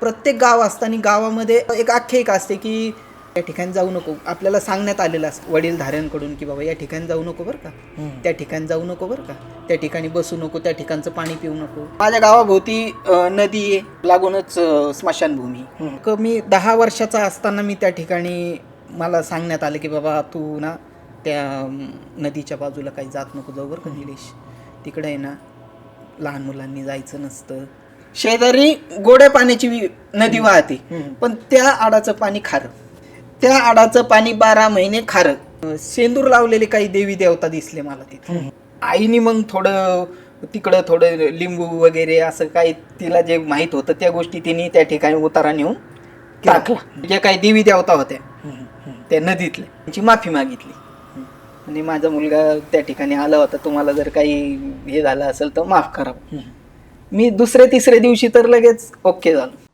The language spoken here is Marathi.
प्रत्येक गाव असताना गावामध्ये एक आख्यायिका असते की या ठिकाणी जाऊ नको. आपल्याला सांगण्यात आलेलं असतं वडीलधाऱ्यांकडून की बाबा या ठिकाणी जाऊ नको बरं का, त्या ठिकाणी जाऊ नको बरं का, त्या ठिकाणी बसू नको, त्या ठिकाणचं पाणी पिऊ नको. माझ्या गावाभोवती नदी आहे, लागूनच स्मशानभूमी. मी 10 वर्षाचा असताना मी त्या ठिकाणी मला सांगण्यात आलं की बाबा तू ना त्या नदीच्या बाजूला काही जात नको जाऊ बरं का निलेश, तिकडे आहे ना लहान मुलांनी जायचं नसतं. शेजारी गोड्या पाण्याची नदी वाहते, पण त्या आडाचं पाणी खारं, त्या आडाचं पाणी 12 महिने खारं. शेंदूर लावलेले काही देवी देवता दिसले मला तिथे. आईने मग थोडं तिकडं थोडं लिंबू वगैरे असं काही तिला जे माहीत होतं त्या गोष्टी तिने त्या ठिकाणी उतारा नेऊन टाकला. जे काही देवी देवता होत्या त्या नदीतल्या त्यांची माफी मागितली आणि माझा मुलगा त्या ठिकाणी आला होता, तुम्हाला जर काही हे झालं असेल तर माफ करा. मी दुसऱ्या तिसऱ्या दिवशी तर लगेच ओके झालो.